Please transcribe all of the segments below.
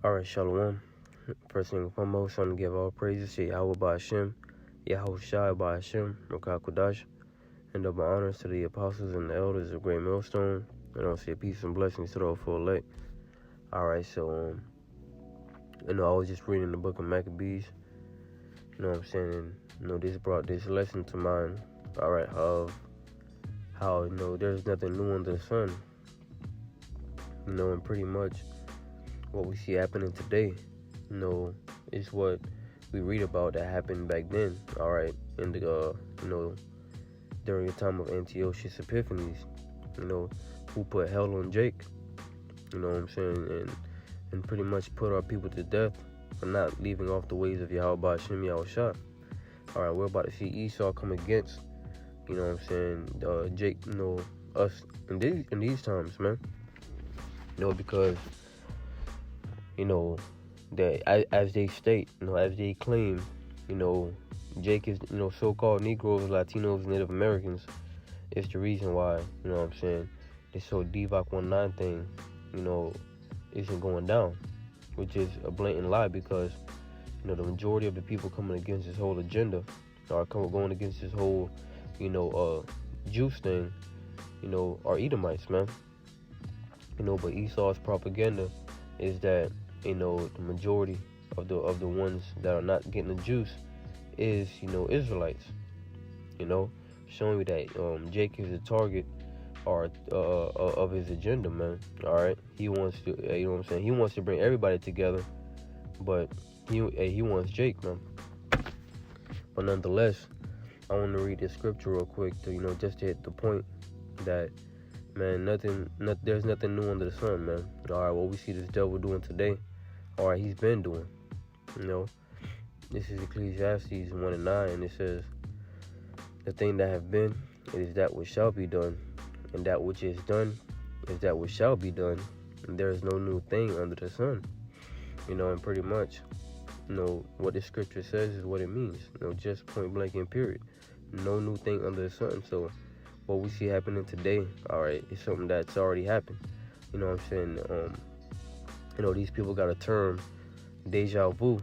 Alright, Shalom. First and foremost, I want to give all praises to Yahweh Ba'Hashem, Yahushua Ba'Hashem, Rukah Kodash, and double honors to the apostles and the elders of Great Millstone, and I'll say peace and blessings to the full elect. Alright, so, I was just reading the book of Maccabees, you know what I'm saying, and, this brought this lesson to mind, alright, of how, there's nothing new under the sun, and pretty much what we see happening today, is what we read about that happened back then, alright, in the, during the time of Antiochus Epiphanes, who put hell on Jake, you know what I'm saying, and pretty much put our people to death for not leaving off the ways of Yahweh Ba'Hashem Yahushua. Alright, we're about to see Esau come against, you know what I'm saying, Jake, us in these times, man. Because, that as they state, as they claim, Jake is, so-called Negroes, Latinos, Native Americans is the reason why, you know what I'm saying, this whole DVOC 19 thing, isn't going down, which is a blatant lie because, the majority of the people coming against this whole agenda are going against this whole, juice thing, are Edomites, man. But Esau's propaganda is that, the majority of the ones that are not getting the juice is, Israelites, showing you that Jake is the target of his agenda, man. Alright, he wants to, you know what I'm saying, he wants to bring everybody together, but he wants Jake, man. But nonetheless, I want to read this scripture real quick to, just to hit the point that, man, there's nothing new under the sun, man. Alright, what we see this devil doing today, alright, he's been doing, This is Ecclesiastes 1:9, and it says, the thing that have been, it is that which shall be done, and that which is done is that which shall be done, and there is no new thing under the sun. And pretty much, what the scripture says is what it means, just point blank and period. No new thing under the sun. So what we see happening today, alright, is something that's already happened. You know what I'm saying? These people got a term, deja vu,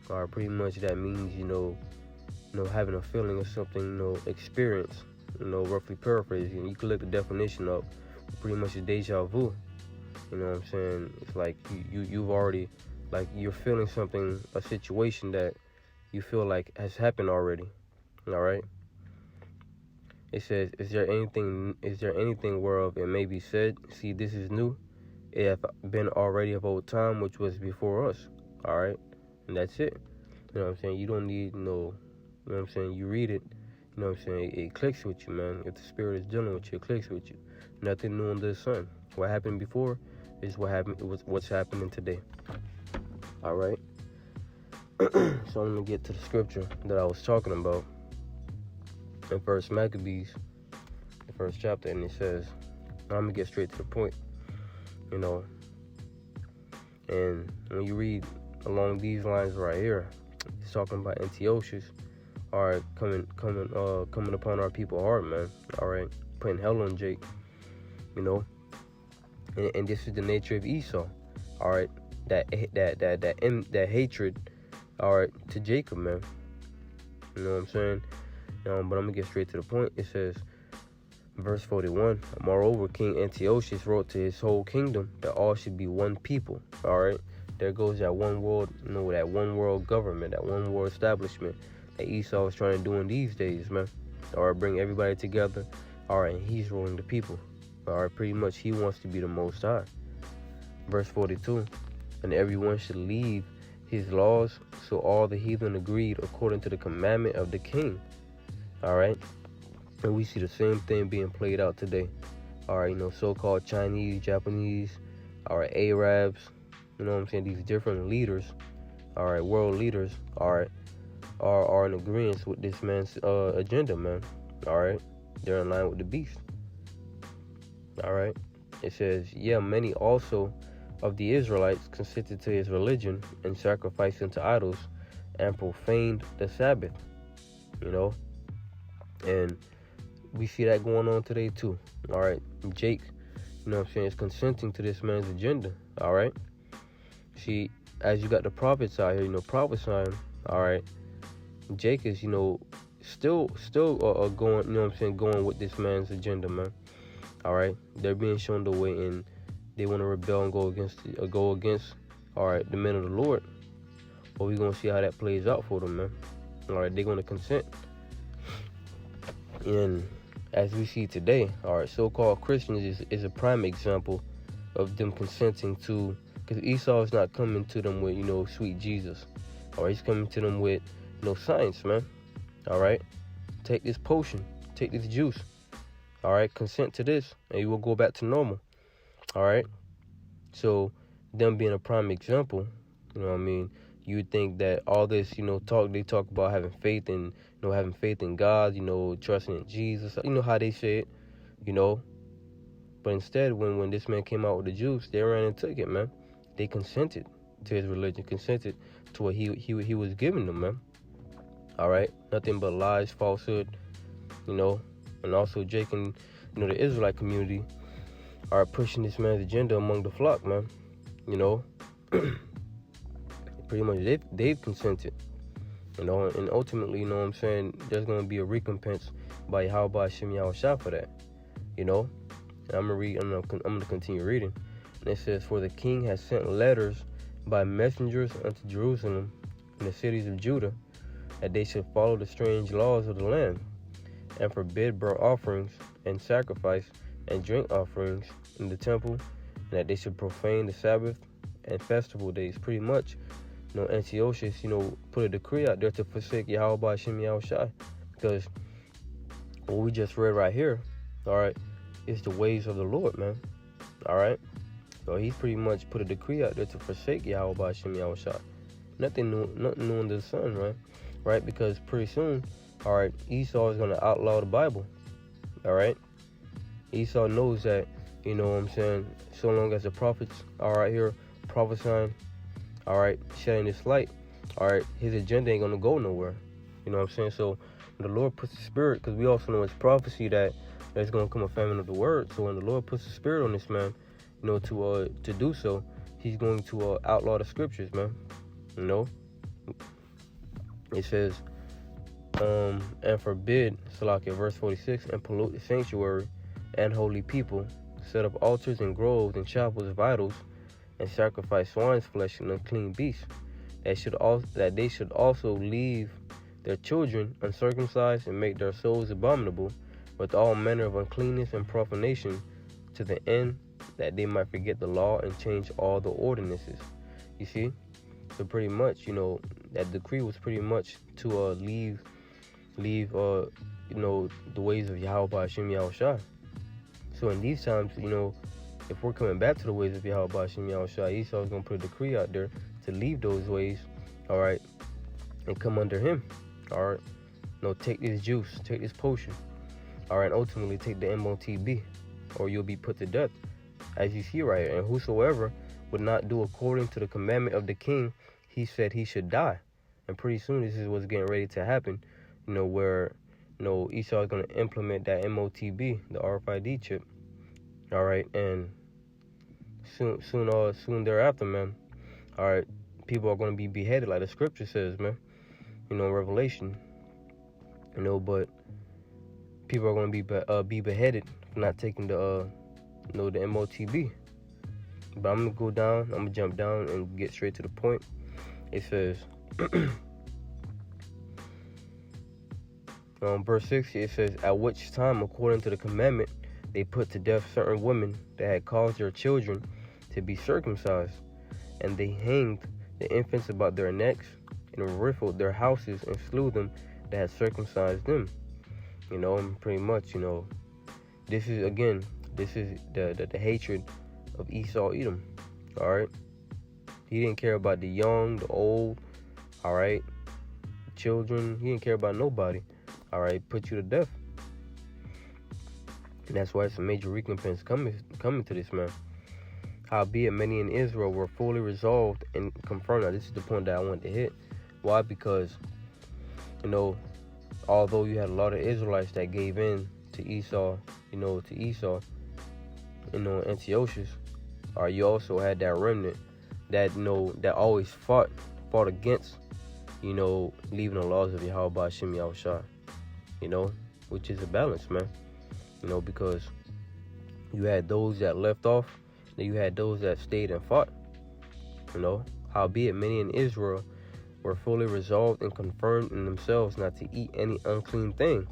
or pretty much that means, having a feeling of something, experience, roughly paraphrasing. You can look the definition up. Pretty much a deja vu. You know what I'm saying? It's like you've already, like you're feeling something, a situation that you feel like has happened already. Alright? It says, is there anything whereof it may be said, see, this is new? It hath been already of old time, which was before us. Alright? And that's it. You know what I'm saying? You don't need no, you know what I'm saying? You read it, you know what I'm saying? It clicks with you, man. If the spirit is dealing with you, it clicks with you. Nothing new under the sun. What happened before is what's happening today. Alright? So I'm going to get to the scripture that I was talking about in First Maccabees, the first chapter, and it says, I'm going to get straight to the point, and when you read along these lines right here, it's talking about Antiochus, alright, coming upon our people hard, man, alright, putting hell on Jake, and this is the nature of Esau, alright, that hatred, alright, to Jacob, man, you know what I'm saying? But I'm going to get straight to the point. It says, verse 41, moreover, King Antiochus wrote to his whole kingdom that all should be one people. All right. There goes that one world, that one world government, that one world establishment that Esau is trying to do in these days, man. All right. Bring everybody together. All right. And he's ruling the people. All right. Pretty much he wants to be the Most High. Verse 42, and everyone should leave his laws. So all the heathen agreed according to the commandment of the king. All right, and we see the same thing being played out today. All right, so-called Chinese, Japanese, all right, Arabs, you know what I'm saying? These different leaders, all right, world leaders, all right, are in agreement with this man's agenda, man. All right, they're in line with the beast. All right, it says, yeah, many also of the Israelites consented to his religion and sacrificed unto idols and profaned the Sabbath, And we see that going on today too. All right. Jake, is consenting to this man's agenda. All right. See, as you got the prophets out here, prophesying, all right, Jake is, still going, going with this man's agenda, man. All right, they're being shown the way, and they want to rebel and go against, all right, the men of the Lord. But we're gonna see how that plays out for them, man. All right, they're gonna consent, and as we see today, all right, so-called Christians is a prime example of them consenting to, because Esau is not coming to them with, sweet Jesus. All right, he's coming to them with, science, man. All right, take this potion, take this juice. All right, consent to this, and you will go back to normal. All right, so them being a prime example, you know what I mean? You would think that all this, they talk about having faith in, having faith in God, trusting in Jesus. You know how they say it, But instead, when this man came out with the juice, they ran and took it, man. They consented to his religion, consented to what he was giving them, man. All right, nothing but lies, falsehood, and also Jake and, the Israelite community are pushing this man's agenda among the flock, man. Pretty much they've consented, and ultimately, there's going to be a recompense by Yahweh Hashem Yahushua for that, And I'm going to continue reading. And it says, "For the king has sent letters by messengers unto Jerusalem and the cities of Judah, that they should follow the strange laws of the land, and forbid burnt offerings and sacrifice and drink offerings in the temple, and that they should profane the Sabbath and festival days." Pretty much, Antiochus, put a decree out there to forsake Yahweh Hashem Yahushua, because what we just read right here, all right, is the ways of the Lord, man. All right, so he pretty much put a decree out there to forsake Yahweh Hashem Yahushua. Nothing new under the sun, right? Right, because pretty soon, all right, Esau is gonna outlaw the Bible. All right, Esau knows that, so long as the prophets are right here prophesying, all right, shedding this light, all right, his agenda ain't gonna go nowhere. So the Lord puts the spirit, because we also know it's prophecy that there's gonna come a famine of the word. So when the Lord puts the spirit on this man, to do so, he's going to outlaw the scriptures, man. It says, and forbid, Salakia, verse 46, and pollute the sanctuary and holy people, set up altars and groves and chapels of idols, and sacrifice swine's flesh and unclean beasts, that they should also leave their children uncircumcised, and make their souls abominable with all manner of uncleanness and profanation, to the end that they might forget the law and change all the ordinances. You see? So pretty much, that decree was pretty much to leave the ways of Yahweh Hashem Yahushua. So in these times, if we're coming back to the ways of Yahweh Hashem Yahushua, Esau's going to put a decree out there to leave those ways, all right, and come under him, all right. Take this juice, take this potion, all right, and ultimately take the MOTB, or you'll be put to death, as you see right here. And whosoever would not do according to the commandment of the king, he said he should die. And pretty soon this is what's getting ready to happen, where, Esau is going to implement that MOTB, the RFID chip, all right, and soon thereafter, man, all right, people are going to be beheaded, like the scripture says, man, in Revelation, but people are going to be beheaded for not taking the MOTB. But I'm going to jump down and get straight to the point. It says, verse 60, it says, "At which time, according to the commandment, they put to death certain women that had caused their children to be circumcised, and they hanged the infants about their necks, and rifled their houses, and slew them that had circumcised them." And pretty much, this is the hatred of Esau Edom, all right? He didn't care about the young, the old, all right, children. He didn't care about nobody, all right? Put you to death. And that's why it's a major recompense coming to this man. Howbeit many in Israel were fully resolved and confirmed. Now, this is the point that I wanted to hit. Why? Because, although you had a lot of Israelites that gave in to Esau, Antiochus, you also had that remnant, that that always fought against, leaving the laws of Yahweh Hashem Yahushua, which is a balance, man. Because you had those that left off, then you had those that stayed and fought. Howbeit many in Israel were fully resolved and confirmed in themselves not to eat any unclean thing,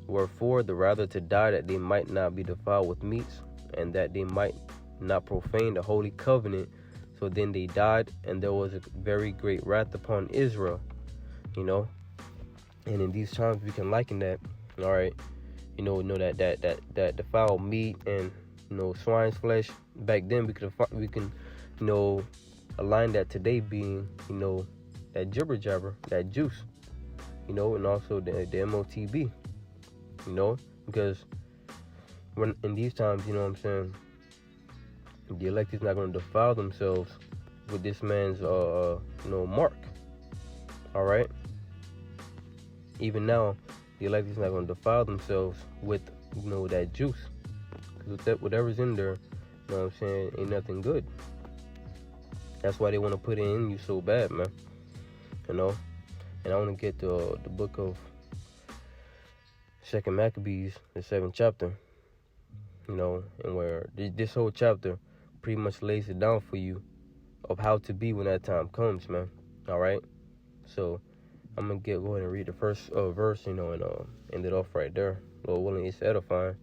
wherefore the rather to die, that they might not be defiled with meats, and that they might not profane the holy covenant. So then they died, and there was a very great wrath upon Israel. And in these times we can liken that, all right, that defiled meat and swine's flesh back then, we can align that today being that jibber jabber, that juice, and also the MOTB, because when in these times, the elect is not going to defile themselves with this man's mark. All right. Even now, the elect is not going to defile themselves with that juice, because whatever's in there, ain't nothing good. That's why they want to put it in you so bad, man. And I want to get to the book of 2 Maccabees, the 7th chapter. And where this whole chapter pretty much lays it down for you of how to be when that time comes, man. All right. So I'm gonna go ahead and read the first verse, and end it off right there. Lord willing, it's edifying.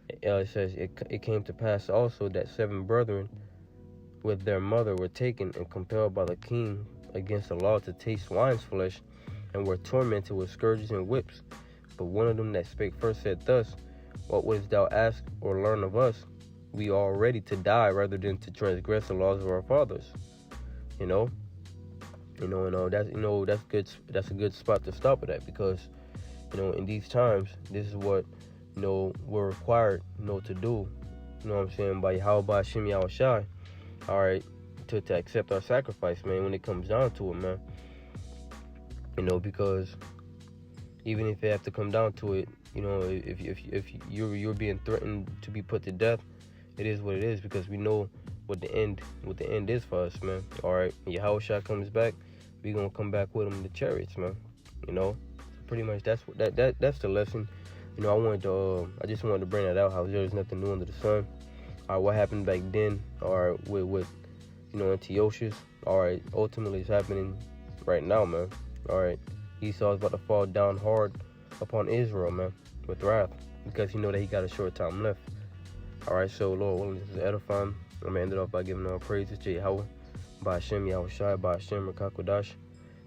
It says, it came to pass also that 7 brethren with their mother were taken and compelled by the king against the law to taste swine's flesh, and were tormented with scourges and whips. But one of them that spake first said thus, what wouldst thou ask or learn of us? We are ready to die rather than to transgress the laws of our fathers. And that's good. That's a good spot to stop it at, because in these times, this is what we're required to do. By Yahweh Hashem Yahushua. All right, to accept our sacrifice, man. When it comes down to it, man. Because even if it have to come down to it, if you're being threatened to be put to death, it is what it is, because we know what the end is for us, man. All right, when Yahushua comes back, we gonna come back with him in the chariots, man. Pretty much that's the lesson. I just wanted to bring that out. How there's nothing new under the sun. All right, what happened back then? All right, with Antiochus. All right, ultimately it's happening right now, man. All right, Esau is about to fall down hard upon Israel, man, with wrath, because that he got a short time left. All right, so Lord willing, this is edifying. I'm gonna end it off by giving all praises to Yahweh, by Hashem Yahushua, by Hashem Rakakwadash,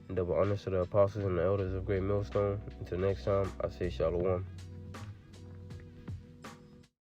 and double honors to the apostles and the elders of Great Millstone. Until next time, I say Shalom.